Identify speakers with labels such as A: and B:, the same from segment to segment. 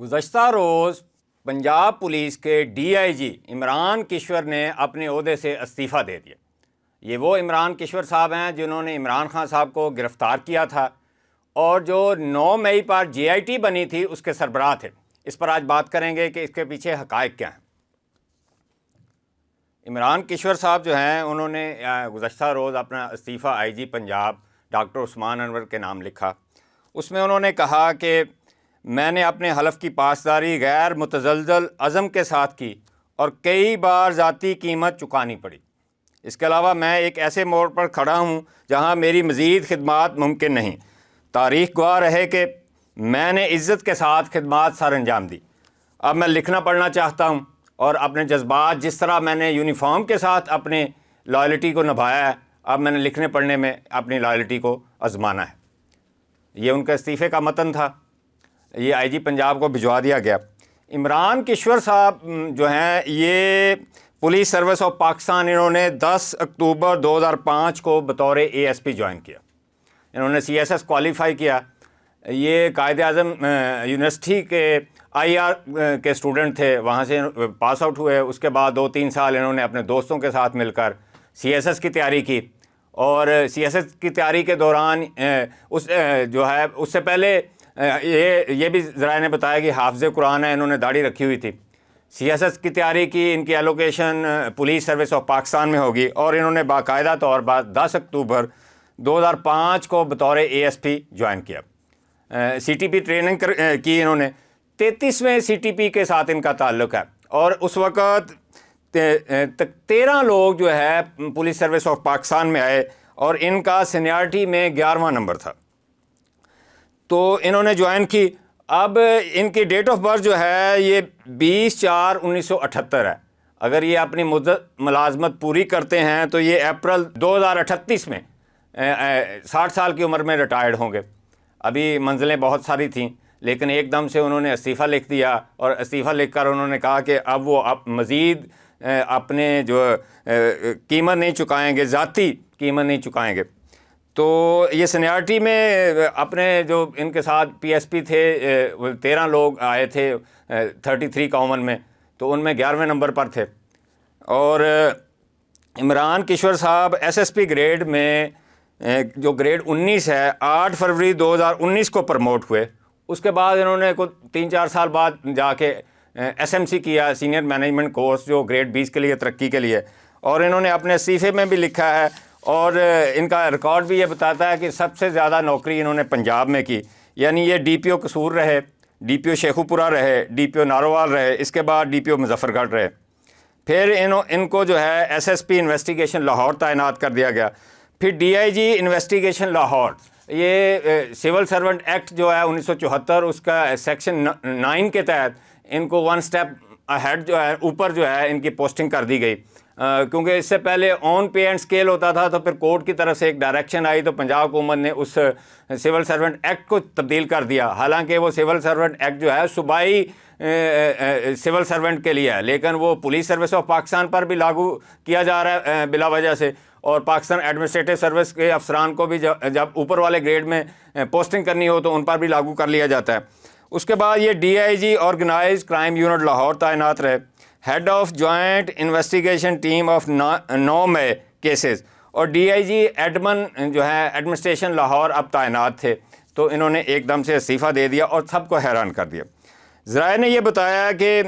A: گزشتہ روز پنجاب پولیس کے D I جی عمران کشور نے اپنے عہدے سے استعفیٰ دے دیا۔ یہ وہ عمران کشور صاحب ہیں جنہوں نے عمران خان صاحب کو گرفتار کیا تھا اور جو 9 مئی پر جے آئی ٹی بنی تھی اس کے سربراہ تھے۔ اس پر آج بات کریں گے کہ اس کے پیچھے حقائق کیا ہیں۔ عمران کشور صاحب جو ہیں انہوں نے گزشتہ روز اپنا استعفیٰ آئی جی پنجاب ڈاکٹر عثمان انور کے نام لکھا۔ اس میں انہوں نے کہا کہ میں نے اپنے حلف کی پاسداری غیر متزلزل عزم کے ساتھ کی اور کئی بار ذاتی قیمت چکانی پڑی۔ اس کے علاوہ میں ایک ایسے موڑ پر کھڑا ہوں جہاں میری مزید خدمات ممکن نہیں۔ تاریخ گواہ رہے کہ میں نے عزت کے ساتھ خدمات سر انجام دی۔ اب میں لکھنا پڑھنا چاہتا ہوں اور اپنے جذبات جس طرح میں نے یونیفارم کے ساتھ اپنے لائلٹی کو نبھایا ہے، اب میں نے لکھنے پڑھنے میں اپنی لائلٹی کو آزمانا ہے۔ یہ ان کے استعفے کا متن تھا، یہ آئی جی پنجاب کو بھجوا دیا گیا۔ عمران کشور صاحب جو ہیں یہ پولیس سروس آف پاکستان انہوں نے 10 اکتوبر 2005 کو بطور اے ایس پی جوائن کیا۔ انہوں نے سی ایس ایس کوالیفائی کیا۔ یہ قائد اعظم یونیورسٹی کے آئی آر کے اسٹوڈنٹ تھے، وہاں سے پاس آؤٹ ہوئے۔ اس کے بعد 2-3 سال انہوں نے اپنے دوستوں کے ساتھ مل کر سی ایس ایس کی تیاری کی، اور سی ایس ایس کی تیاری کے دوران اس سے پہلے یہ بھی ذرائع نے بتایا کہ حافظ قرآن ہے، انہوں نے داڑھی رکھی ہوئی تھی۔ سی ایس ایس کی تیاری کی، ان کی allocation police service of Pakistan میں ہوگی، اور انہوں نے باقاعدہ طور پر 10 اکتوبر 2005 کو بطور اے ایس پی جوائن کیا۔ سی ٹی پی ٹریننگ کی انہوں نے۔ 33ویں سی ٹی پی کے ساتھ ان کا تعلق ہے، اور اس وقت 13 لوگ جو ہے پولیس سروس آف پاکستان میں آئے، اور ان کا سینیارٹی میں 11واں نمبر تھا۔ تو انہوں نے جوائن کی۔ اب ان کی ڈیٹ آف برتھ جو ہے یہ 20/4/1978 ہے۔ اگر یہ اپنی مدت ملازمت پوری کرتے ہیں تو یہ اپریل 2038 میں 60 سال کی عمر میں ریٹائرڈ ہوں گے۔ ابھی منزلیں بہت ساری تھیں، لیکن ایک دم سے انہوں نے استعفیٰ لکھ دیا، اور استعفیٰ لکھ کر انہوں نے کہا کہ اب وہ مزید اپنے جو قیمت نہیں چکائیں گے، ذاتی قیمت نہیں چکائیں گے۔ تو یہ سینیارٹی میں اپنے جو ان کے ساتھ پی ایس پی تھے 13 لوگ آئے تھے 33 کا عمر میں، تو ان میں 11ویں نمبر پر تھے۔ اور عمران کشور صاحب ایس ایس پی گریڈ میں جو گریڈ 19 ہے 8 فروری 2019 کو پروموٹ ہوئے۔ اس کے بعد انہوں نے 3-4 سال بعد جا کے ایس ایم سی کیا، سینئر مینجمنٹ کورس، جو گریڈ 20 کے لیے ترقی کے لیے، اور انہوں نے اپنے استعفے میں بھی لکھا ہے، اور ان کا ریکارڈ بھی یہ بتاتا ہے کہ سب سے زیادہ نوکری انہوں نے پنجاب میں کی۔ یعنی یہ ڈی پی او قصور رہے، ڈی پی او شیخو پورہ رہے، ڈی پی او نارووال رہے، اس کے بعد ڈی پی او مظفر گڑھ رہے۔ پھر ان کو جو ہے S S P investigation Lahore تعینات کر دیا گیا۔ پھر D I G investigation Lahore, یہ سول سرونٹ ایکٹ جو ہے 1974، اس کا سیکشن 9 کے تحت ان کو 1 اسٹیپ ہیڈ جو ہے اوپر جو ہے ان کی پوسٹنگ کر دی گئی، کیونکہ اس سے پہلے آن پے اینڈ اسکیل ہوتا تھا، تو پھر کورٹ کی طرف سے ایک ڈائریکشن آئی تو پنجاب حکومت نے اس سول سرونٹ ایکٹ کو تبدیل کر دیا۔ حالانکہ وہ سول سرونٹ ایکٹ جو ہے صوبائی سول سرونٹ کے لیے ہے، لیکن وہ پولیس سروس آف پاکستان پر بھی لاگو کیا جا رہا ہے بلا وجہ سے، اور پاکستان ایڈمنسٹریٹو سروس کے افسران کو بھی جب اوپر والے گریڈ میں پوسٹنگ کرنی ہو تو ان پر بھی لاگو کر لیا جاتا ہے۔ اس کے بعد یہ D I G organized crime unit Lahore تعینات رہے، head of joint investigation team of 9 مئی کیسز، اور ڈی آئی جی ایڈمن جو ہے ایڈمنسٹریشن لاہور اب تعینات تھے۔ تو انہوں نے ایک دم سے استعفیٰ دے دیا اور سب کو حیران کر دیا۔ ذرائع نے یہ بتایا کہ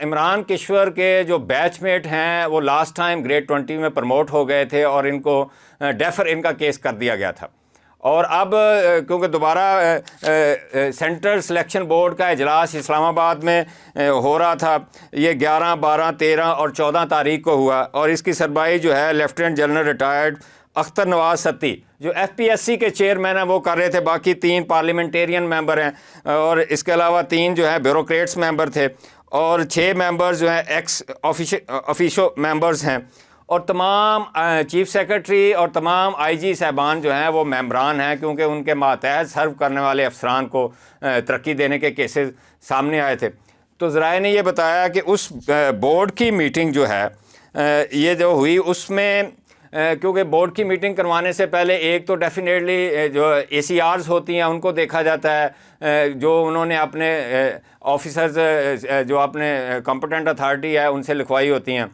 A: عمران کشور کے جو بیچ میٹ ہیں وہ لاسٹ ٹائم گریڈ 20 میں پروموٹ ہو گئے تھے، اور ان کو ڈیفر ان کا کیس کر دیا گیا تھا، اور اب کیونکہ دوبارہ سینٹرل سلیکشن بورڈ کا اجلاس اسلام آباد میں ہو رہا تھا، یہ 11، 12، 13 اور 14 تاریخ کو ہوا، اور اس کی سربراہی جو ہے لیفٹیننٹ جنرل ریٹائرڈ اختر نواز ستی جو ایف پی ایس سی کے چیئرمین ہیں وہ کر رہے تھے۔ باقی 3 پارلیمنٹیرین ممبر ہیں، اور اس کے علاوہ 3 جو ہیں بیوروکریٹس ممبر تھے، اور 6 ممبرز جو ہیں ایکس آفیشو ممبرز ہیں، اور تمام چیف سیکرٹری اور تمام آئی جی صاحبان جو ہیں وہ ممبران ہیں، کیونکہ ان کے ماتحت سرو کرنے والے افسران کو ترقی دینے کے کیسز سامنے آئے تھے۔ تو ذرائع نے یہ بتایا کہ اس بورڈ کی میٹنگ جو ہے یہ جو ہوئی، اس میں کیونکہ بورڈ کی میٹنگ کروانے سے پہلے ایک تو ڈیفینیٹلی جو ACRs ہوتی ہیں ان کو دیکھا جاتا ہے، جو انہوں نے اپنے آفیسرز جو اپنے کمپٹنٹ اتھارٹی ہے ان سے لکھوائی ہوتی ہیں۔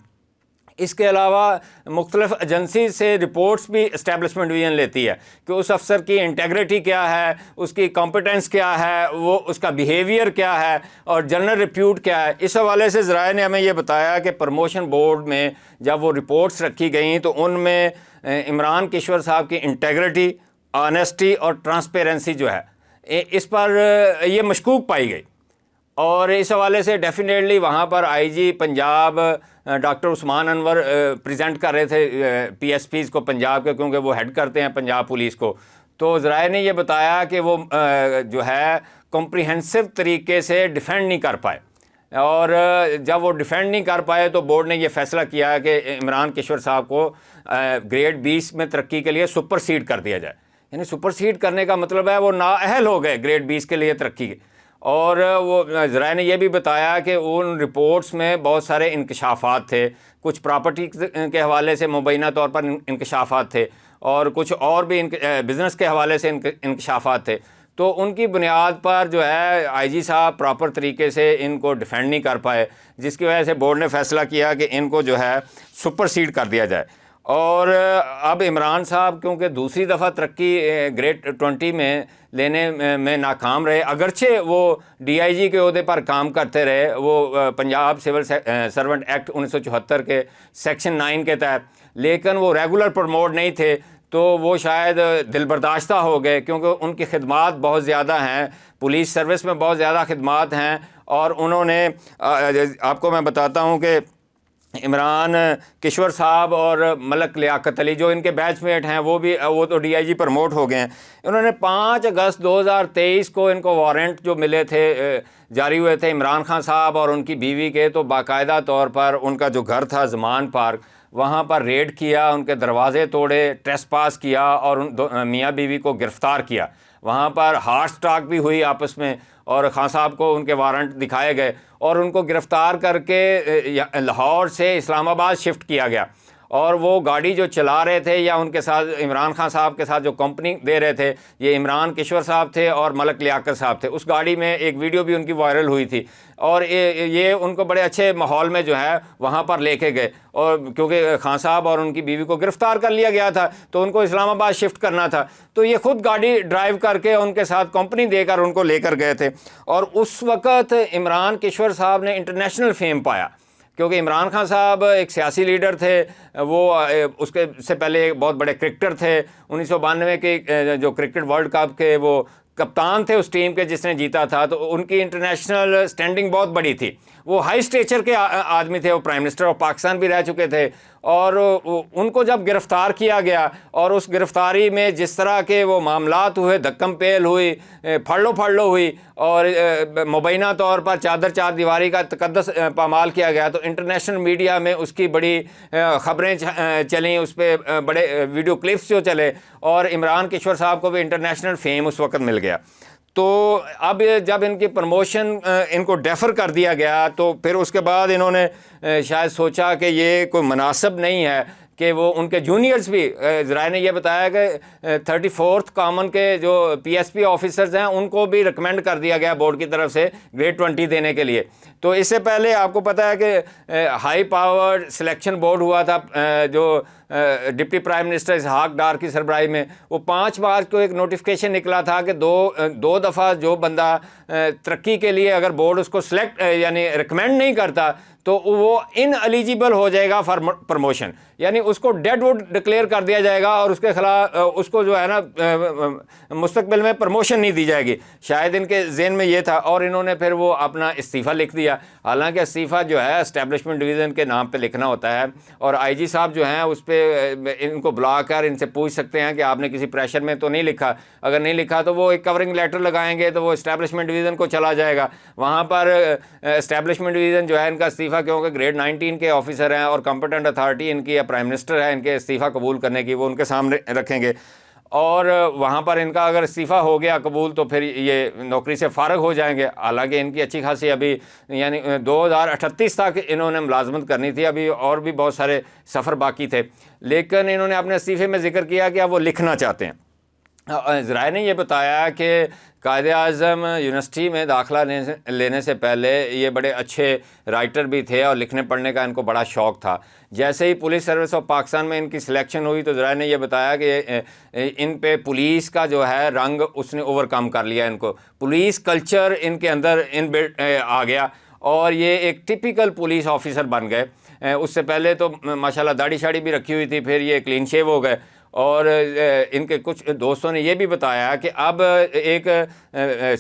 A: اس کے علاوہ مختلف ایجنسی سے رپورٹس بھی اسٹیبلشمنٹ ڈویژن لیتی ہے کہ اس افسر کی انٹیگریٹی کیا ہے، اس کی کمپٹنس کیا ہے، وہ اس کا بیہیویئر کیا ہے اور جنرل ریپیوٹ کیا ہے۔ اس حوالے سے ذرائع نے ہمیں یہ بتایا کہ پروموشن بورڈ میں جب وہ رپورٹس رکھی گئیں تو ان میں عمران کشور صاحب کی انٹیگریٹی، آنیسٹی اور ٹرانسپیرنسی جو ہے اس پر یہ مشکوک پائی گئی، اور اس حوالے سے ڈیفینیٹلی وہاں پر IG پنجاب ڈاکٹر عثمان انور پریزنٹ کر رہے تھے PSPs کو پنجاب کے، کیونکہ وہ ہیڈ کرتے ہیں پنجاب پولیس کو۔ تو ذرائع نے یہ بتایا کہ وہ جو ہے کمپریہنسو طریقے سے ڈیفینڈ نہیں کر پائے، اور جب وہ ڈیفینڈ نہیں کر پائے تو بورڈ نے یہ فیصلہ کیا کہ عمران کشور صاحب کو گریڈ 20 میں ترقی کے لیے سپر سیڈ کر دیا جائے۔ یعنی سپر سیڈ کرنے کا مطلب ہے وہ نااہل ہو گئے گریڈ 20 کے لیے ترقی کے۔ اور وہ ذرائع نے یہ بھی بتایا کہ ان رپورٹس میں بہت سارے انکشافات تھے، کچھ پراپرٹی کے حوالے سے مبینہ طور پر انکشافات تھے، اور کچھ اور بھی بزنس کے حوالے سے انکشافات تھے۔ تو ان کی بنیاد پر جو ہے IG صاحب پراپر طریقے سے ان کو ڈیفینڈ نہیں کر پائے، جس کی وجہ سے بورڈ نے فیصلہ کیا کہ ان کو جو ہے سپر سیڈ کر دیا جائے۔ اور اب عمران صاحب کیونکہ دوسری دفعہ ترقی گریڈ 20 میں لینے میں ناکام رہے، اگرچہ وہ DIG کے عہدے پر کام کرتے رہے، وہ پنجاب سول سرونٹ ایکٹ 1974 کے سیکشن 9 کے تحت، لیکن وہ ریگولر پروموٹ نہیں تھے، تو وہ شاید دل برداشتہ ہو گئے، کیونکہ ان کی خدمات بہت زیادہ ہیں، پولیس سروس میں بہت زیادہ خدمات ہیں۔ اور انہوں نے آپ کو میں بتاتا ہوں کہ عمران کشور صاحب اور ملک لیاقت علی جو ان کے بیچ میٹ ہیں، وہ تو DIG پروموٹ ہو گئے ہیں۔ انہوں نے 5 اگست 2023 کو ان کو وارنٹ جو ملے تھے جاری ہوئے تھے عمران خان صاحب اور ان کی بیوی کے، تو باقاعدہ طور پر ان کا جو گھر تھا زمان پارک، وہاں پر ریڈ کیا، ان کے دروازے توڑے، ٹریس پاس کیا اور ان میاں بیوی کو گرفتار کیا۔ وہاں پر ہارش ٹاک بھی ہوئی آپس میں، اور خان صاحب کو ان کے وارنٹ دکھائے گئے اور ان کو گرفتار کر کے لاہور سے اسلام آباد شفٹ کیا گیا۔ اور وہ گاڑی جو چلا رہے تھے یا ان کے ساتھ عمران خان صاحب کے ساتھ جو کمپنی دے رہے تھے، یہ عمران کشور صاحب تھے اور ملک لیاقت صاحب تھے۔ اس گاڑی میں ایک ویڈیو بھی ان کی وائرل ہوئی تھی، اور یہ ان کو بڑے اچھے ماحول میں جو ہے وہاں پر لے کے گئے، اور کیونکہ خان صاحب اور ان کی بیوی کو گرفتار کر لیا گیا تھا تو ان کو اسلام آباد شفٹ کرنا تھا، تو یہ خود گاڑی ڈرائیو کر کے ان کے ساتھ کمپنی دے کر ان کو لے کر گئے تھے۔ اور اس وقت عمران کشور صاحب نے انٹرنیشنل فیم پایا، کیونکہ عمران خان صاحب ایک سیاسی لیڈر تھے، وہ اس کے سے پہلے ایک بہت بڑے کرکٹر تھے، 1992 کے جو کرکٹ ورلڈ کپ کے وہ کپتان تھے اس ٹیم کے جس نے جیتا تھا، تو ان کی انٹرنیشنل سٹینڈنگ بہت بڑی تھی، وہ ہائی اسٹیچر کے آدمی تھے، وہ پرائم منسٹر آف پاکستان بھی رہ چکے تھے۔ اور ان کو جب گرفتار کیا گیا اور اس گرفتاری میں جس طرح کے وہ معاملات ہوئے، دھکم پیل ہوئی، پھڑ لو ہوئی، اور مبینہ طور پر چادر چار دیواری کا تقدس پامال کیا گیا، تو انٹرنیشنل میڈیا میں اس کی بڑی خبریں چلیں، اس پہ بڑے ویڈیو کلپس جو چلے، اور عمران کشور صاحب کو بھی انٹرنیشنل فیم اس وقت مل گیا۔ تو اب جب ان کی پروموشن ان کو ڈیفر کر دیا گیا، تو پھر اس کے بعد انہوں نے شاید سوچا کہ یہ کوئی مناسب نہیں ہے کہ وہ ان کے جونیئرز بھی، ذرائع نے یہ بتایا کہ 34th کامن کے جو PSP آفیسرز ہیں ان کو بھی ریکمینڈ کر دیا گیا بورڈ کی طرف سے گریڈ 20 دینے کے لیے۔ تو اس سے پہلے آپ کو پتہ ہے کہ ہائی پاور سلیکشن بورڈ ہوا تھا جو deputy prime minister Ishaq Dar کی سربراہی میں، وہ 5 مارچ کو ایک نوٹیفیکیشن نکلا تھا کہ دو دفعہ جو بندہ ترقی کے لیے اگر بورڈ اس کو سلیکٹ یعنی ریکمینڈ نہیں کرتا تو وہ ان ایلیجیبل ہو جائے گا فار پروموشن، یعنی اس کو ڈیڈ ووڈ ڈکلیئر کر دیا جائے گا اور اس کے خلاف اس کو جو ہے نا مستقبل میں پروموشن نہیں دی جائے گی، شاید ان کے ذہن میں یہ تھا۔ اور انہوں نے پھر وہ اپنا استعفیٰ لکھ دیا، حالانکہ استعفیٰ جو ہے اسٹیبلشمنٹ ڈویژن کے نام پہ لکھنا ہوتا ہے، اور IG صاحب جو ہیں اس پہ ان کو بلا کر ان سے پوچھ سکتے ہیں کہ آپ نے کسی پریشر میں تو نہیں لکھا، اگر نہیں لکھا تو وہ ایک کورنگ لیٹر لگائیں گے تو وہ اسٹیبلشمنٹ ڈویژن کو چلا جائے گا، وہاں پر اسٹیبلشمنٹ ڈویژن جو ہے ان کا استعفیٰ، کیونکہ گریڈ 19 کے آفیسر ہیں اور کمپٹنٹ اتھارٹی ان کی یا پرائم منسٹر ہے ان کے استعفیٰ قبول کرنے کی، وہ ان کے سامنے رکھیں گے۔ اور وہاں پر ان کا اگر استعفیٰ ہو گیا قبول تو پھر یہ نوکری سے فارغ ہو جائیں گے. حالانکہ ان کی اچھی خاصی ابھی یعنی 2038 تک انہوں نے ملازمت کرنی تھی, ابھی اور بھی بہت سارے سفر باقی تھے, لیکن انہوں نے اپنے استعفے میں ذکر کیا کہ اب وہ لکھنا چاہتے ہیں. ذرائع نے یہ بتایا کہ قائد اعظم یونیورسٹی میں داخلہ لینے سے پہلے یہ بڑے اچھے رائٹر بھی تھے اور لکھنے پڑھنے کا ان کو بڑا شوق تھا. جیسے ہی پولیس سروس آف پاکستان میں ان کی سلیکشن ہوئی تو ذرائع نے یہ بتایا کہ ان پہ پولیس کا جو ہے رنگ اس نے اوور کم کر لیا, ان کو پولیس کلچر ان کے اندر آ گیا اور یہ ایک ٹپیکل پولیس آفیسر بن گئے. اس سے پہلے تو ماشاءاللہ داڑھی شاڑھی بھی رکھی ہوئی تھی, پھر یہ کلین شیو ہو گئے. اور ان کے کچھ دوستوں نے یہ بھی بتایا کہ اب ایک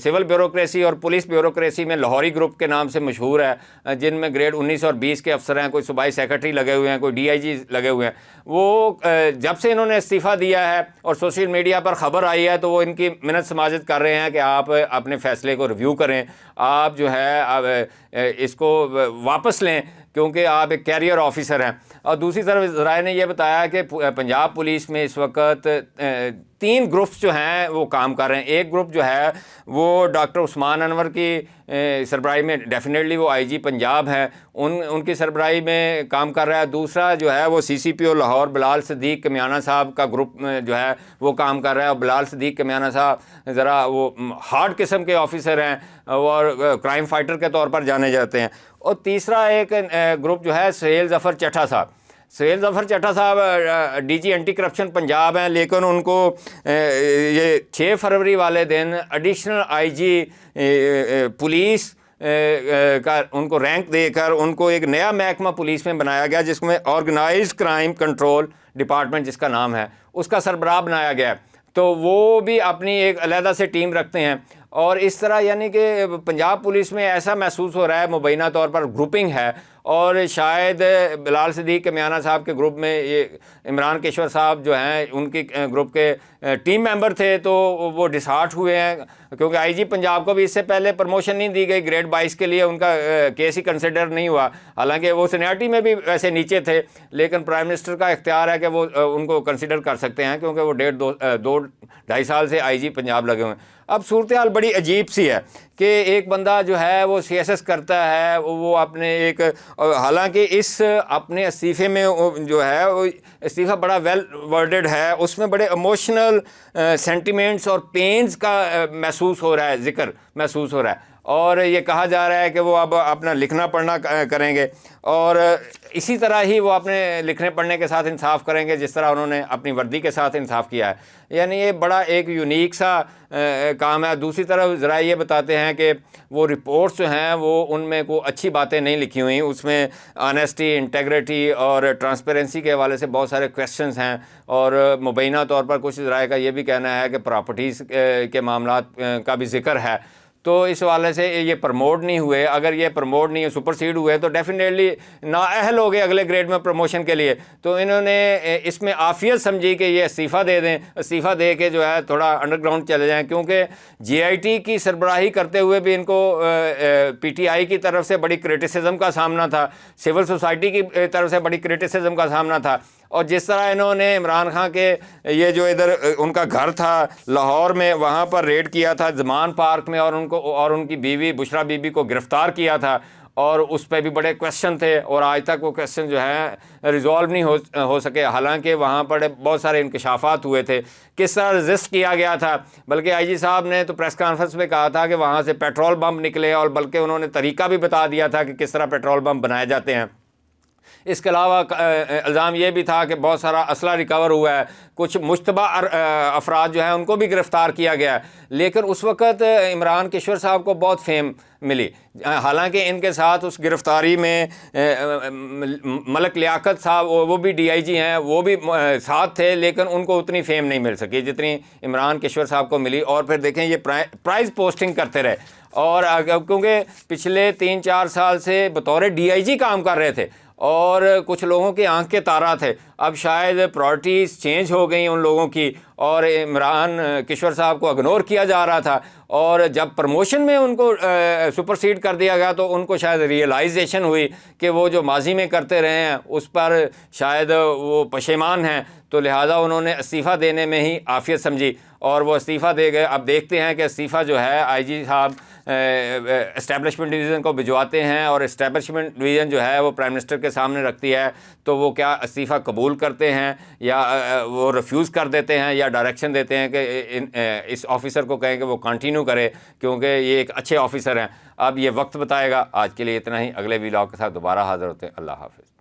A: سول بیوروکریسی اور پولیس بیوروکریسی میں لاہوری گروپ کے نام سے مشہور ہے, جن میں گریڈ 19 اور 20 کے افسر ہیں, کوئی صوبائی سیکرٹری لگے ہوئے ہیں, کوئی ڈی آئی جی لگے ہوئے ہیں. وہ جب سے انہوں نے استعفیٰ دیا ہے اور سوشل میڈیا پر خبر آئی ہے تو وہ ان کی منت سماجت کر رہے ہیں کہ آپ اپنے فیصلے کو ریویو کریں, آپ جو ہے اس کو واپس لیں کیونکہ آپ ایک کیریئر آفیسر ہیں. اور دوسری طرف ذرائع نے یہ بتایا کہ پنجاب پولیس میں اس وقت 3 گروپس جو ہیں وہ کام کر رہے ہیں. ایک گروپ جو ہے وہ ڈاکٹر عثمان انور کی سربراہی میں ڈیفینیٹلی وہ آئی جی پنجاب ہیں, ان کی سربراہی میں کام کر رہا ہے. دوسرا جو ہے وہ سی سی پی او لاہور بلال صدیق کمیانہ صاحب کا گروپ جو ہے وہ کام کر رہا ہے. اور بلال صدیق کمیانہ صاحب ذرا وہ ہارڈ قسم کے آفیسر ہیں اور کرائم فائٹر کے طور پر جانے جاتے ہیں. اور تیسرا ایک گروپ جو ہے سہیل ظفر چٹھا صاحب. سہیل ظفر چٹھا صاحب D G anti corruption Punjab ہیں, لیکن ان کو یہ 6 فروری والے دن ایڈیشنل آئی جی پولیس کا ان کو رینک دے کر ان کو ایک نیا محکمہ پولیس میں بنایا گیا, جس میں آرگنائزڈ کرائم کنٹرول ڈپارٹمنٹ جس کا نام ہے اس کا سربراہ بنایا گیا. تو وہ بھی اپنی ایک علیحدہ سے ٹیم رکھتے ہیں. اور اس طرح یعنی کہ پنجاب پولیس میں ایسا محسوس ہو رہا ہے مبینہ طور پر گروپنگ ہے. اور شاید بلال صدیق کمیانہ صاحب کے گروپ میں یہ عمران کیشور صاحب جو ہیں ان کی گروپ کے ٹیم ممبر تھے, تو وہ ڈسہارٹ ہوئے ہیں کیونکہ آئی جی پنجاب کو بھی اس سے پہلے پروموشن نہیں دی گئی, گریڈ 22 کے لیے ان کا کیس ہی کنسیڈر نہیں ہوا. حالانکہ وہ سینیارٹی میں بھی ویسے نیچے تھے, لیکن پرائم منسٹر کا اختیار ہے کہ وہ ان کو کنسیڈر کر سکتے ہیں کیونکہ وہ 2.5 سال سے آئی جی پنجاب لگے ہوئے ہیں. اب صورتحال بڑی عجیب سی ہے کہ ایک بندہ جو ہے وہ سی ایس ایس کرتا ہے, وہ اپنے ایک حالانکہ اس اپنے استعفے میں جو ہے وہ استعفیٰ بڑا ویل ورڈڈ ہے, اس میں بڑے ایموشنل سینٹیمنٹس اور پینز کا محسوس ہو رہا ہے, ذکر محسوس ہو رہا ہے. اور یہ کہا جا رہا ہے کہ وہ اب اپنا لکھنا پڑھنا کریں گے اور اسی طرح ہی وہ اپنے لکھنے پڑھنے کے ساتھ انصاف کریں گے جس طرح انہوں نے اپنی وردی کے ساتھ انصاف کیا ہے. یعنی یہ بڑا ایک یونیک سا کام ہے. دوسری طرف ذرائع یہ بتاتے ہیں کہ وہ رپورٹس جو ہیں وہ ان میں کوئی اچھی باتیں نہیں لکھی ہوئیں, اس میں آنیسٹی, انٹیگریٹی اور ٹرانسپیرنسی کے حوالے سے بہت سارے کویسچنز ہیں. اور مبینہ طور پر کچھ ذرائع کا یہ بھی کہنا ہے کہ پراپرٹیز کے معاملات کا بھی ذکر ہے. تو اس حوالے سے یہ پروموٹ نہیں ہوئے. اگر یہ پروموٹ نہیں سپر سیڈ ہوئے تو ڈیفینیٹلی نااہل ہو گئے اگلے گریڈ میں پروموشن کے لیے. تو انہوں نے اس میں عافیت سمجھی کہ یہ استعفیٰ دے دیں, استعفیٰ دے کے جو ہے تھوڑا انڈر گراؤنڈ چلے جائیں, کیونکہ جے آئی ٹی کی سربراہی کرتے ہوئے بھی ان کو پی ٹی آئی کی طرف سے بڑی کرٹیسزم کا سامنا تھا, سول سوسائٹی کی طرف سے بڑی کرٹیسزم کا سامنا تھا. اور جس طرح انہوں نے عمران خان کے یہ جو ادھر ان کا گھر تھا لاہور میں, وہاں پر ریڈ کیا تھا زمان پارک میں, اور ان کی بیوی بشرا بی بی کو گرفتار کیا تھا, اور اس پہ بھی بڑے کویسچن تھے اور آج تک وہ کویسچن جو ہیں ریزالو نہیں ہو سکے. حالانکہ وہاں پر بہت سارے انکشافات ہوئے تھے, کس طرح رزسٹ کیا گیا تھا. بلکہ آئی جی صاحب نے تو پریس کانفرنس میں کہا تھا کہ وہاں سے پیٹرول بم نکلے, اور بلکہ انہوں نے طریقہ بھی بتا دیا تھا کہ کس طرح پیٹرول بم بنائے جاتے ہیں. اس کے علاوہ الزام یہ بھی تھا کہ بہت سارا اسلحہ ریکور ہوا ہے, کچھ مشتبہ افراد جو ہیں ان کو بھی گرفتار کیا گیا ہے. لیکن اس وقت عمران کیشور صاحب کو بہت فیم ملی, حالانکہ ان کے ساتھ اس گرفتاری میں ملک لیاقت صاحب وہ بھی ڈی آئی جی ہیں, وہ بھی ساتھ تھے, لیکن ان کو اتنی فیم نہیں مل سکی جتنی عمران کیشور صاحب کو ملی. اور پھر دیکھیں یہ پرائز پوسٹنگ کرتے رہے, اور کیونکہ پچھلے 3-4 سال سے بطور ڈی آئی جی کام کر رہے تھے, اور کچھ لوگوں کی آنکھ کے تارا تھے. اب شاید پرائرٹیز چینج ہو گئیں ان لوگوں کی, اور عمران کشور صاحب کو اگنور کیا جا رہا تھا, اور جب پروموشن میں ان کو سپرسیڈ کر دیا گیا تو ان کو شاید ریئلائزیشن ہوئی کہ وہ جو ماضی میں کرتے رہے ہیں اس پر شاید وہ پشیمان ہیں, تو لہٰذا انہوں نے استعفیٰ دینے میں ہی عافیت سمجھی اور وہ استعفیٰ دے گئے. اب دیکھتے ہیں کہ استعفیٰ جو ہے آئی جی صاحب اسٹیبلشمنٹ ڈویژن کو بھجواتے ہیں, اور اسٹیبلشمنٹ ڈویژن جو ہے وہ پرائم منسٹر کے سامنے رکھتی ہے, تو وہ کیا استعفیٰ قبول کرتے ہیں یا وہ ریفیوز کر دیتے ہیں, یا ڈائریکشن دیتے ہیں کہ اس آفیسر کو کہیں کہ وہ کنٹینیو کرے کیونکہ یہ ایک اچھے آفیسر ہیں. اب یہ وقت بتائے گا. آج کے لیے اتنا ہی, اگلے ویلاگ کے ساتھ دوبارہ حاضر ہوتے ہیں. اللہ حافظ.